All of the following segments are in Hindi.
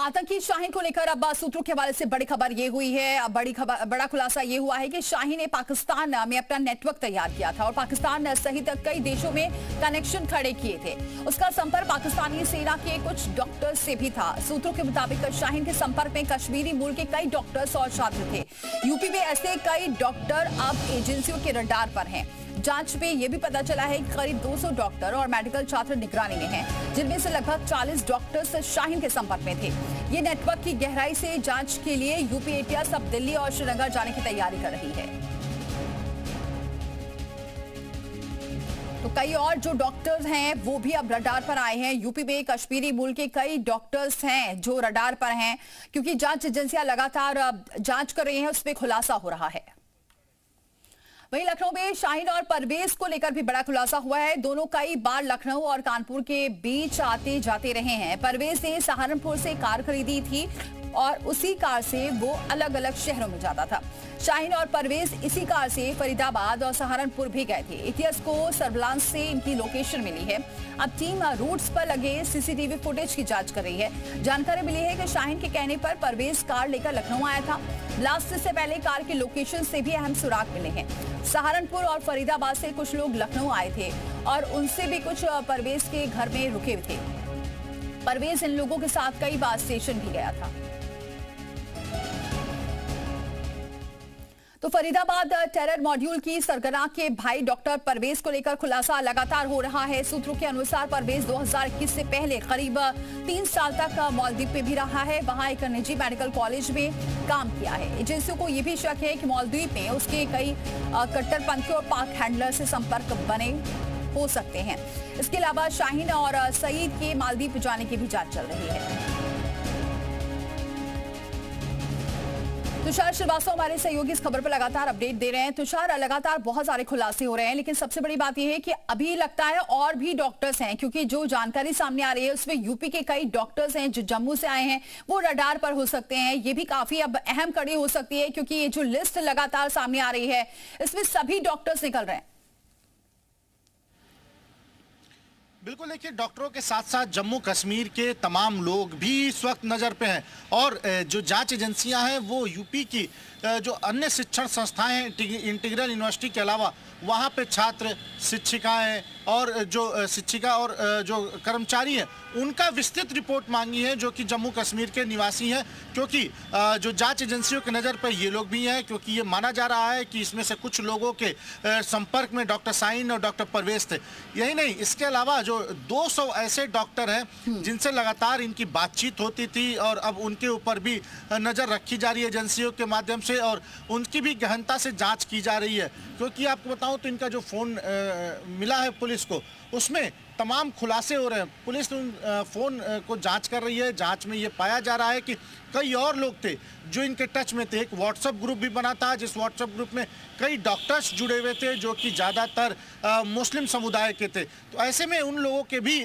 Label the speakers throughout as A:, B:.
A: आतंकी शाहीन को लेकर अब सूत्रों के हवाले से बड़ी खबर ये हुई है। अब बड़ा खुलासा ये हुआ है कि शाहीन ने पाकिस्तान में अपना नेटवर्क तैयार किया था और पाकिस्तान सहित कई देशों में कनेक्शन खड़े किए थे। उसका संपर्क पाकिस्तानी सेना के कुछ डॉक्टर्स से भी था। सूत्रों के मुताबिक शाहीन के संपर्क में कश्मीरी मूल के कई डॉक्टर्स और छात्र थे। यूपी में ऐसे कई डॉक्टर अब एजेंसियों के रडार पर हैं। जांच में यह भी पता चला है कि करीब 200 डॉक्टर और मेडिकल छात्र निगरानी में हैं, जिनमें से लगभग 40 डॉक्टर्स शाहीन के संपर्क में थे। ये नेटवर्क की गहराई से जांच के लिए यूपी एटीएस अब दिल्ली और श्रीनगर जाने की तैयारी कर रही है। तो कई और जो डॉक्टर्स हैं वो भी अब रडार पर आए हैं। यूपी में कश्मीरी मूल के कई डॉक्टर्स हैं जो रडार पर हैं, क्योंकि जांच एजेंसियां लगातार जांच कर रही हैं, उसमें खुलासा हो रहा है। वहीं लखनऊ में शाहीन और परवेज को लेकर भी बड़ा खुलासा हुआ है। दोनों कई बार लखनऊ और कानपुर के बीच आते जाते रहे हैं। परवेज ने सहारनपुर से कार खरीदी थी और उसी कार से वो अलग अलग शहरों में जाता था। शाहीन और परवेज इसी कार से फरीदाबाद और सहारनपुर भी गए थे। एटीएस को सर्विलांस से इनकी लोकेशन मिली है। अब टीम रूट्स पर लगे सीसीटीवी फुटेज की जांच कर रही है। जानकारी मिली है कि शाहीन के कहने पर परवेज कार लेकर लखनऊ आया था। ब्लास्ट से पहले कार की लोकेशन से भी अहम सुराग मिले हैं। सहारनपुर और फरीदाबाद से कुछ लोग लखनऊ आए थे और उनसे भी कुछ परवेज के घर में रुके थे। परवेज इन लोगों के साथ कई बार स्टेशन भी गया था। तो फरीदाबाद टेरर मॉड्यूल की सरगना के भाई डॉक्टर परवेज को लेकर खुलासा लगातार हो रहा है। सूत्रों के अनुसार परवेज 2021 से पहले करीब 3 साल तक मालदीव में भी रहा है। वहां एक निजी मेडिकल कॉलेज में काम किया है। एजेंसियों को यह भी शक है कि मालदीव में उसके कई कट्टरपंथी और पाक हैंडलर से संपर्क बने हो सकते हैं। इसके अलावा शाहीन और सईद के मालदीव जाने की भी जांच चल रही है। तुषार श्रीवास्तव हमारे सहयोगी इस खबर पर लगातार अपडेट दे रहे हैं। तुषार, लगातार बहुत सारे खुलासे हो रहे हैं, लेकिन सबसे बड़ी बात यह है कि अभी लगता है और भी डॉक्टर्स हैं, क्योंकि जो जानकारी सामने आ रही है उसमें यूपी के कई डॉक्टर्स हैं जो जम्मू से आए हैं, वो रडार पर हो सकते हैं। ये भी काफी अब अहम कड़ी हो सकती है, क्योंकि ये जो लिस्ट लगातार सामने आ रही है इसमें सभी डॉक्टर्स निकल रहे हैं।
B: बिल्कुल, देखिए, डॉक्टरों के साथ साथ जम्मू कश्मीर के तमाम लोग भी इस वक्त नज़र पे हैं और जो जांच एजेंसियां हैं वो यूपी की जो अन्य शिक्षण संस्थाएं हैं, इंटीग्रल यूनिवर्सिटी के अलावा वहां पे छात्र, शिक्षिकाएं और जो शिक्षिका और जो कर्मचारी हैं उनका विस्तृत रिपोर्ट मांगी है, जो कि जम्मू कश्मीर के निवासी हैं, क्योंकि जो जांच एजेंसियों की नज़र पर ये लोग भी हैं, क्योंकि ये माना जा रहा है कि इसमें से कुछ लोगों के संपर्क में डॉक्टर शाहीन और डॉक्टर परवेज थे। यही नहीं, इसके अलावा जो 200 ऐसे डॉक्टर हैं जिनसे लगातार इनकी बातचीत होती थी और अब उनके ऊपर भी नज़र रखी जा रही है एजेंसियों के माध्यम से और उनकी भी गहनता से जांच की जा रही है। क्योंकि आपको बताऊं तो इनका जो फ़ोन मिला है पुलिस को, उसमें तमाम खुलासे हो रहे हैं। पुलिस उन फ़ोन को जांच कर रही है। जांच में ये पाया जा रहा है कि कई और लोग थे जो इनके टच में थे। एक व्हाट्सएप ग्रुप भी बना था, जिस व्हाट्सएप ग्रुप में कई डॉक्टर्स जुड़े हुए थे जो कि ज़्यादातर मुस्लिम समुदाय के थे। तो ऐसे में उन लोगों के भी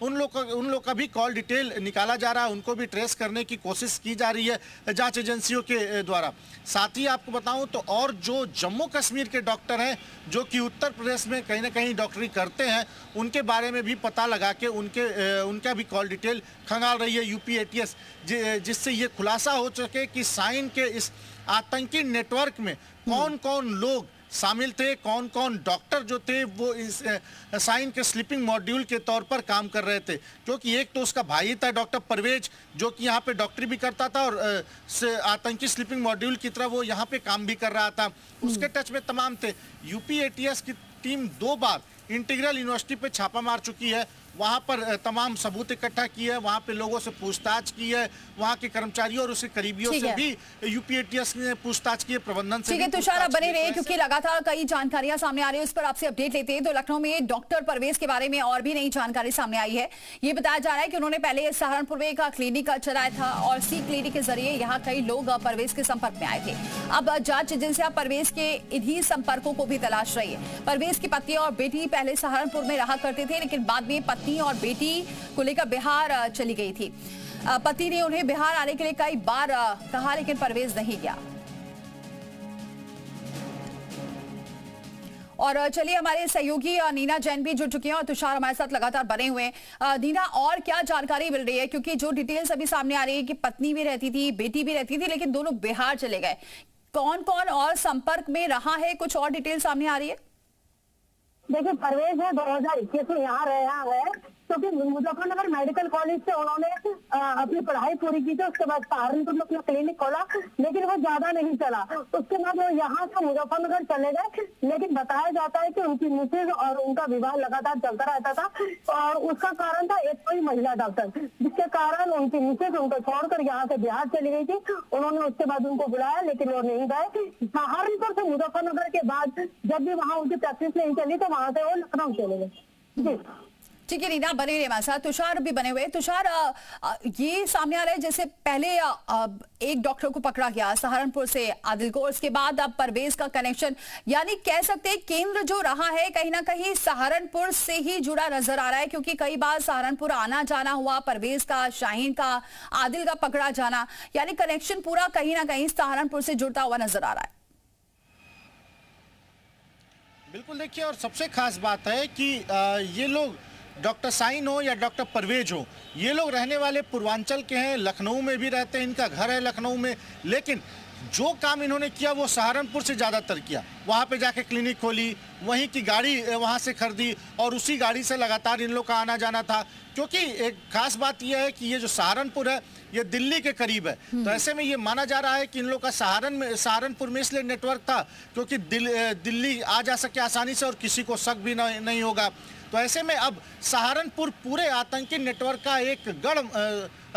B: उन लोग का भी कॉल डिटेल निकाला जा रहा है, उनको भी ट्रेस करने की कोशिश की जा रही है जांच एजेंसियों के द्वारा। साथ ही आपको बताऊं तो और जो जम्मू कश्मीर के डॉक्टर हैं जो कि उत्तर प्रदेश में कहीं ना कहीं डॉक्टरी करते हैं, उनके बारे में भी पता लगा के उनका भी कॉल डिटेल खंगाल रही है यूपी एटीएस, जिससे ये खुलासा हो सके कि शाहीन के इस आतंकी नेटवर्क में कौन कौन लोग शामिल थे, कौन कौन डॉक्टर जो थे वो इस शाहीन के स्लीपिंग मॉड्यूल के तौर पर काम कर रहे थे। क्योंकि एक तो उसका भाई था डॉक्टर परवेज, जो कि यहाँ पे डॉक्टरी भी करता था और आतंकी स्लीपिंग मॉड्यूल की तरह वो यहाँ पे काम भी कर रहा था। उसके टच में तमाम थे। यूपी एटीएस की टीम 2 बार इंटीग्रल यूनिवर्सिटी पे छापा मार चुकी है। वहाँ पर तमाम सबूत इकट्ठा किए हैं, वहाँ पे लोगों से पूछताछ की है, वहाँ के कर्मचारियों और उसके करीबियों से भी यूपी एटीएस ने पूछताछ की है, प्रबंधन से।
A: ठीक है तुषार, आप बने रहे, क्योंकि लगातार कई जानकारियां सामने आ रही है, उस पर आपसे अपडेट लेते हैं। तो लखनऊ में डॉक्टर परवेज के बारे में और भी नई जानकारी सामने आई है। ये बताया जा रहा है कि उन्होंने पहले सहारनपुर में एक क्लिनिक चलाया था और सी क्लिनिक के जरिए यहाँ कई लोग परवेज के संपर्क में आए थे। अब जांच एजेंसियां परवेज के इन्हीं संपर्कों को भी तलाश रही है। परवेज की पत्नी और बेटी पहले सहारनपुर में रहा करते थे, लेकिन बाद में पत्नी और बेटी को लेकर बिहार चली गई थी। पति ने उन्हें बिहार आने के लिए कई बार कहा, लेकिन परवेज नहीं गया। और चलिए हमारे सहयोगी नीना जैन भी जुड़ चुकी हैं और तुषार हमारे साथ लगातार बने हुए हैं। नीना, और क्या जानकारी मिल रही है, क्योंकि जो डिटेल्स अभी सामने आ रही है कि पत्नी भी रहती थी, बेटी भी रहती थी, लेकिन दोनों बिहार चले गए। कौन कौन और संपर्क में रहा है, कुछ और डिटेल सामने आ रही है?
C: देखिए, परवेज है 2021 में यहाँ रहा है, क्योंकि मुजफ्फरनगर मेडिकल कॉलेज से उन्होंने अपनी पढ़ाई पूरी की थी। उसके बाद सहारनपुर में अपना क्लिनिक खोला, लेकिन वो ज्यादा नहीं चला। उसके बाद वो यहाँ से मुजफ्फरनगर चले गए, लेकिन बताया जाता है कि उनकी मिसेज और उनका विवाह लगातार चलता रहता था और उसका कारण था एक कोई महिला डॉक्टर, जिसके कारण उनकी मिसेज उनको छोड़कर यहाँ से बिहार चली गई थी। उन्होंने उसके बाद उनको बुलाया, लेकिन वो नहीं गए। सहारनपुर से मुजफ्फरनगर के बाद जब भी वहाँ उनकी प्रैक्टिस नहीं चली तो वहां से वो लखनऊ चले गए। जी
A: ठीक है नीना, बने रहे हमारे साथ। तुषार भी बने हुए। तुषार, ये सामने आ रहा है जैसे पहले एक डॉक्टर को पकड़ा गया सहारनपुर से आदिल को, उसके बाद अब परवेज का कनेक्शन, यानी कह सकते हैं केंद्र जो रहा है कहीं ना कहीं सहारनपुर से ही जुड़ा नजर आ रहा है, क्योंकि कई बार सहारनपुर आना जाना हुआ, परवेज का, शाहीन का, आदिल का पकड़ा जाना, यानी कनेक्शन पूरा कहीं ना कहीं सहारनपुर से जुड़ता हुआ नजर आ रहा है।
B: बिल्कुल, देखिए, और सबसे खास बात है कि ये लोग डॉक्टर शाहीन हो या डॉक्टर परवेज हो, ये लोग रहने वाले पूर्वांचल के हैं, लखनऊ में भी रहते हैं, इनका घर है लखनऊ में, लेकिन जो काम इन्होंने किया वो सहारनपुर से ज़्यादातर किया। वहाँ पे जाके क्लिनिक खोली, वहीं की गाड़ी वहाँ से खरीदी और उसी गाड़ी से लगातार इन लोग का आना जाना था, क्योंकि एक खास बात यह है कि ये जो सहारनपुर है ये दिल्ली के करीब है। तो ऐसे में ये माना जा रहा है कि इन लोग का सहारनपुर में इसलिए नेटवर्क था क्योंकि दिल्ली आ जा सके आसानी से और किसी को शक भी नहीं होगा। तो ऐसे में अब सहारनपुर पूरे आतंकी नेटवर्क का एक गढ़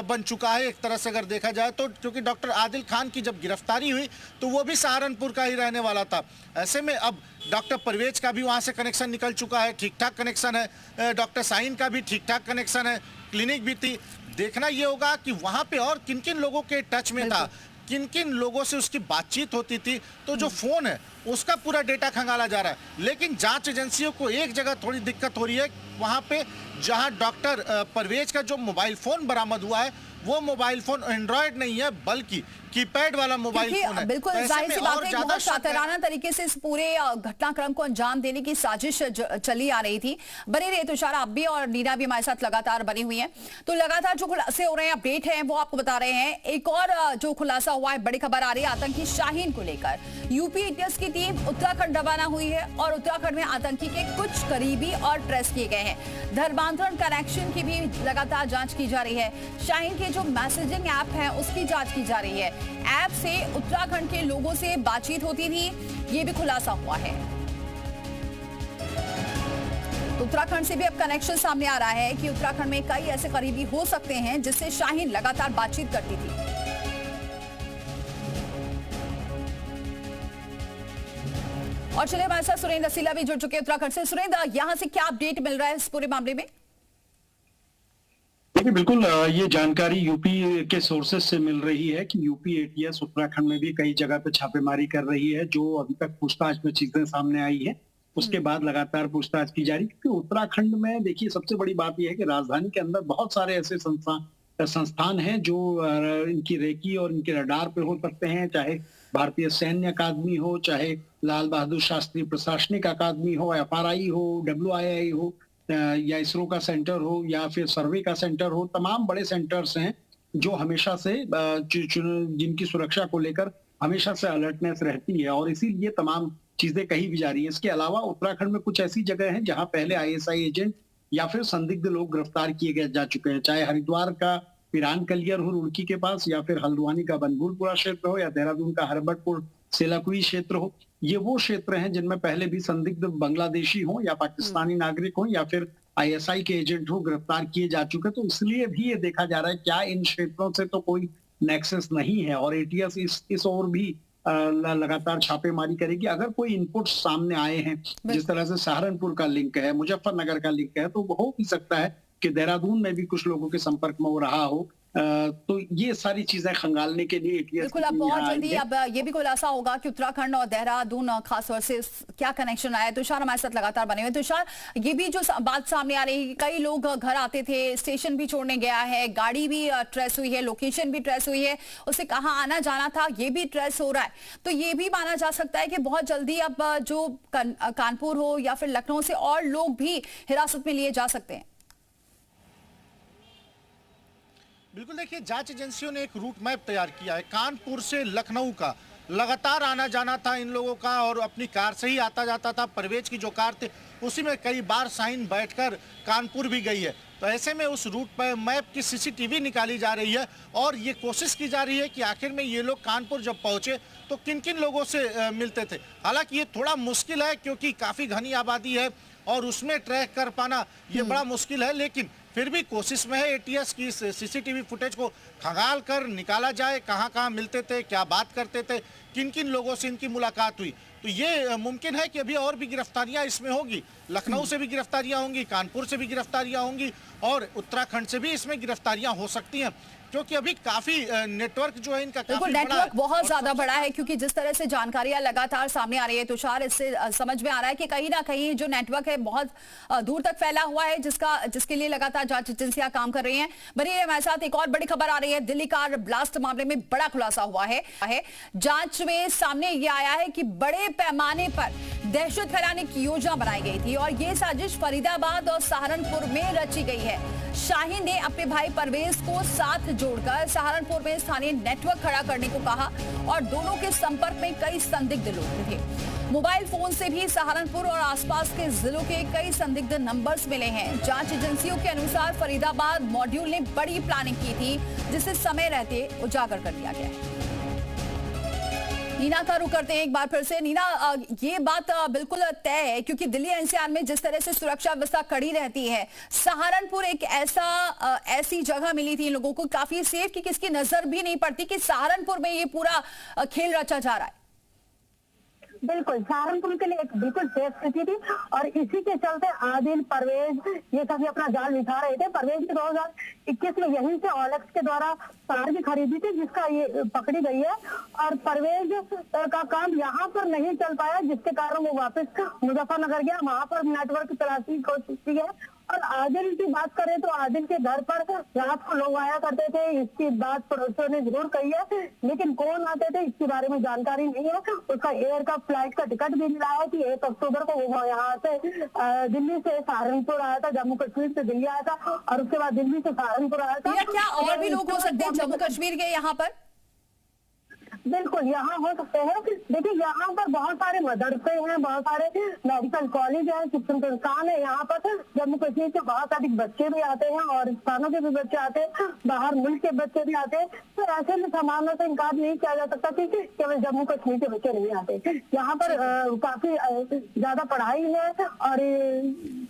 B: बन चुका है एक तरह से अगर देखा जाए तो, क्योंकि डॉक्टर आदिल खान की जब गिरफ्तारी हुई तो वो भी सहारनपुर का ही रहने वाला था। ऐसे में अब डॉक्टर परवेज का भी वहाँ से कनेक्शन निकल चुका है, ठीक ठाक कनेक्शन है, डॉक्टर शाहीन का भी ठीक ठाक कनेक्शन है, क्लिनिक भी थी। देखना ये होगा कि वहाँ पे और किन किन लोगों के टच में था, किन किन लोगों से उसकी बातचीत होती थी। तो जो फोन है उसका पूरा डेटा खंगाला जा रहा है, लेकिन जांच एजेंसियों को एक जगह थोड़ी दिक्कत हो रही है, वहां पे जहां डॉक्टर परवेज का जो मोबाइल फोन बरामद हुआ है वो मोबाइल फोन एंड्रॉयड नहीं है बल्कि कीपैड वाला मोबाइल फोन है।
A: बिल्कुल जाहिर सी बात है, बहुत शातिराना तरीके से इस पूरे घटनाक्रम को अंजाम देने की साजिश चली आ रही थी। बने रहे तुषार, आप भी और नीना भी हमारे साथ लगातार बनी हुई हैं। तो लगातार जो खुलासे हो रहे हैं, अपडेट है, वो आपको बता रहे हैं। एक और जो खुलासा हुआ है, बड़ी खबर आ रही है आतंकी शाहीन को लेकर। यूपी एटीएस की टीम उत्तराखंड रवाना हुई है और उत्तराखंड में आतंकी के कुछ करीबी और ट्रेस किए गए हैं। धर्मांतरण कनेक्शन की भी लगातार जांच की जा रही है। शाहीन के जो मैसेजिंग ऐप है उसकी जांच की जा रही है। ऐप से उत्तराखंड के लोगों से बातचीत होती थी, ये भी खुलासा हुआ है। तो उत्तराखंड से भी अब कनेक्शन सामने आ रहा है कि उत्तराखंड में कई ऐसे करीबी हो सकते हैं जिससे शाहीन लगातार बातचीत करती थी। और चलिए हमारे साथ सुरेंद्र सीला भी जुड़ चुके हैं उत्तराखंड से। सुरेंद्र, यहां से क्या अपडेट मिल रहा है इस पूरे मामले में?
D: देखिए, बिल्कुल ये जानकारी यूपी के सोर्सेस से मिल रही है कि यूपी एटीएस उत्तराखंड में भी कई जगह पे छापेमारी कर रही है। जो अभी तक पूछताछ में चीजें सामने आई है उसके बाद लगातार पूछताछ की जा रही है, क्योंकि उत्तराखंड में देखिए सबसे बड़ी बात यह है कि राजधानी के अंदर बहुत सारे ऐसे संस्थान हैं जो इनकी रेकी और इनके रडार पे हो सकते हैं, चाहे भारतीय सैन्य अकादमी हो, चाहे लाल बहादुर शास्त्री प्रशासनिक अकादमी हो, FRI हो, WII हो, या इसरो का सेंटर हो, या फिर सर्वे का सेंटर हो। तमाम बड़े सेंटर्स हैं जो हमेशा से जिनकी सुरक्षा को लेकर हमेशा से अलर्टनेस रहती है और इसीलिए तमाम चीजें कही भी जा रही है। इसके अलावा उत्तराखंड में कुछ ऐसी जगह है जहां पहले ISI एजेंट या फिर संदिग्ध लोग गिरफ्तार किए जा चुके हैं, चाहे हरिद्वार का पिरान कलियर हो रुड़की के पास, या फिर हल्द्वानी का बनभूलपुरा क्षेत्र हो, या देहरादून का हरबटपुर सेलाकुई क्षेत्र हो। ये वो क्षेत्र हैं जिनमें पहले भी संदिग्ध बांग्लादेशी हो या पाकिस्तानी नागरिक हो या फिर ISI के एजेंट हो गिरफ्तार किए जा चुके। तो इसलिए भी ये देखा जा रहा है क्या इन क्षेत्रों से तो कोई नेक्सस नहीं है और एटीएस इस ओर भी लगातार छापेमारी करेगी। अगर कोई इनपुट सामने आए हैं, जिस तरह से सहारनपुर का लिंक है, मुजफ्फरनगर का लिंक है, तो हो भी सकता है कि देहरादून में भी कुछ लोगों के संपर्क में वो रहा हो तो ये सारी चीजें खंगालने के लिए ATS
A: बिल्कुल, अब बहुत जल्दी अब ये भी खुलासा होगा कि उत्तराखंड और देहरादून खास तौर से क्या कनेक्शन आया है। तुषार हमारे साथ लगातार बने हुए। तुषार, ये भी जो बात सामने आ रही है, कई लोग घर आते थे, स्टेशन भी छोड़ने गया है, गाड़ी भी ट्रेस हुई है, लोकेशन भी ट्रेस हुई है, उसे कहाँ आना जाना था ये भी ट्रेस हो रहा है। तो ये भी माना जा सकता है कि बहुत जल्दी अब जो कानपुर हो या फिर लखनऊ से और लोग भी हिरासत में लिए जा सकते हैं।
B: बिल्कुल, देखिए जांच एजेंसियों ने एक रूट मैप तैयार किया है कानपुर से लखनऊ का। लगातार आना जाना था इन लोगों का और अपनी कार से ही आता जाता था। परवेज की जो कार थी उसी में कई बार शाहीन बैठकर कानपुर भी गई है। तो ऐसे में उस रूट मैप की CCTV निकाली जा रही है और ये कोशिश की जा रही है कि आखिर में ये लोग कानपुर जब पहुंचे तो किन किन लोगों से मिलते थे। हालांकि ये थोड़ा मुश्किल है क्योंकि काफ़ी घनी आबादी है और उसमें ट्रैक कर पाना ये बड़ा मुश्किल है, लेकिन फिर भी कोशिश में है ATS की CCTV फुटेज को खंगाल कर निकाला जाए, कहाँ कहाँ मिलते थे, क्या बात करते थे, किन किन लोगों से इनकी मुलाकात हुई। तो ये मुमकिन है कि अभी और भी गिरफ्तारियां इसमें होगी। लखनऊ से भी गिरफ्तारियां होंगी, कानपुर से भी गिरफ्तारियां होंगी और उत्तराखंड से भी इसमें गिरफ्तारियां हो सकती हैं, क्योंकि अभी काफी नेटवर्क जो है इनका काफी
A: नेटवर्क बहुत ज्यादा बड़ा है। क्योंकि जिस तरह से जानकारियां लगातार सामने आ रही है तुषार, इससे समझ में आ रहा है कि कहीं ना कहीं जो नेटवर्क है बहुत दूर तक फैला हुआ है, जिसके लिए लगातार जांच एजेंसियां काम कर रही हैं। बनी रहिए हमारे साथ। एक और बड़ी खबर आ रही है, दिल्ली कार ब्लास्ट मामले में बड़ा खुलासा हुआ है। जांच में सामने ये आया है कि बड़े पैमाने पर दहशत फैलाने की योजना बनाई गई थी और ये साजिश फरीदाबाद और सहारनपुर में रची गई है। शाहीन ने अपने भाई परवेज को साथ जोड़कर सहारनपुर में स्थानीय नेटवर्क खड़ा करने को कहा और दोनों के संपर्क में कई संदिग्ध लोग थे। मोबाइल फोन से भी सहारनपुर और आसपास के जिलों के कई संदिग्ध नंबर्स मिले हैं। जांच एजेंसियों के अनुसार फरीदाबाद मॉड्यूल ने बड़ी प्लानिंग की थी, जिसे समय रहते उजागर कर दिया गया है। नीना का रुख करते हैं एक बार फिर से। नीना, ये बात बिल्कुल तय है क्योंकि दिल्ली NCR में जिस तरह से सुरक्षा व्यवस्था कड़ी रहती है, सहारनपुर एक ऐसी जगह मिली थी इन लोगों को काफी सेफ कि किसकी नजर भी नहीं पड़ती कि सहारनपुर में ये पूरा खेल रचा जा रहा है।
C: बिल्कुल, सहारनपुर के लिए एक बिल्कुल सेफ स्थिति थी और इसी के चलते आदिल, परवेज ये सभी अपना जाल बिछा रहे थे। परवेज के 2021 में यहीं से OLX के द्वारा कार भी खरीदी थी, जिसका ये पकड़ी गई है और परवेज का काम यहाँ पर नहीं चल पाया, जिसके कारण वो वापस मुजफ्फरनगर गया, वहां पर नेटवर्क तलाशी की कोशिश की है। और आदिल की बात करें तो आदिल के घर पर रात को लोग आया करते थे, इसकी बात पड़ोसियों ने जरूर कही है, लेकिन कौन आते थे इसके बारे में जानकारी नहीं है। उसका एयर का फ्लाइट का टिकट भी मिला है कि 1 अक्टूबर को वो यहाँ से दिल्ली से सहारनपुर आया था, जम्मू कश्मीर से दिल्ली आया था और उसके बाद दिल्ली से सहारनपुर आया था।
A: क्या और भी लोग हो सकते हैं जम्मू कश्मीर के यहाँ पर?
C: बिल्कुल, यहाँ हो सकते हैं। देखिए, यहाँ पर बहुत सारे मदरसे हैं, बहुत सारे मेडिकल कॉलेज हैं, शिक्षण संस्थान है। यहाँ पर जम्मू कश्मीर से बहुत अधिक बच्चे भी आते हैं और स्थानों के भी बच्चे आते हैं, बाहर मुल्क के बच्चे भी आते हैं। तो ऐसे में समानों से इनकार नहीं किया जा सकता कि केवल जम्मू कश्मीर के बच्चे नहीं आते। यहाँ पर काफी ज्यादा पढ़ाई है और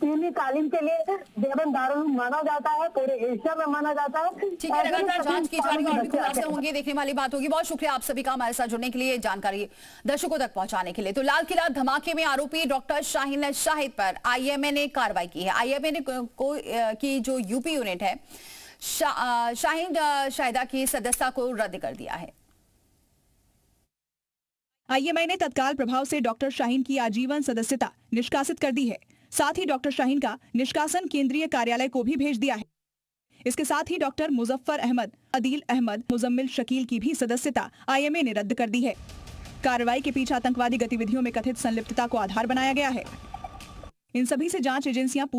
C: दीनी तालीम के लिए देवबंद दारुल माना जाता है, पूरे एशिया में माना जाता है।
A: ठीक है, लगातार जांच की जा रही है और भी खुलासे होंगे, देखने वाली बात होगी। बहुत शुक्रिया आप सभी का हमारे साथ जुड़ने के लिए, जानकारी दर्शकों तक पहुंचाने के लिए। तो लाल किला धमाके में आरोपी डॉक्टर शाहीन शाहिद पर IMA ने कार्रवाई की है। IMA ने की जो यूपी यूनिट है शाहीन शाहिदा की सदस्यता को रद्द कर दिया है।
E: IMA ने तत्काल प्रभाव से डॉक्टर शाहीन की आजीवन सदस्यता निष्कासित कर दी है। साथ ही डॉक्टर शाहीन का निष्कासन केंद्रीय कार्यालय को भी भेज दिया है। इसके साथ ही डॉक्टर मुजफ्फर अहमद, अदील अहमद, मुजम्मिल शकील की भी सदस्यता IMA ने रद्द कर दी है। कार्रवाई के पीछे आतंकवादी गतिविधियों में कथित संलिप्तता को आधार बनाया गया है। इन सभी से जांच एजेंसियां पूछ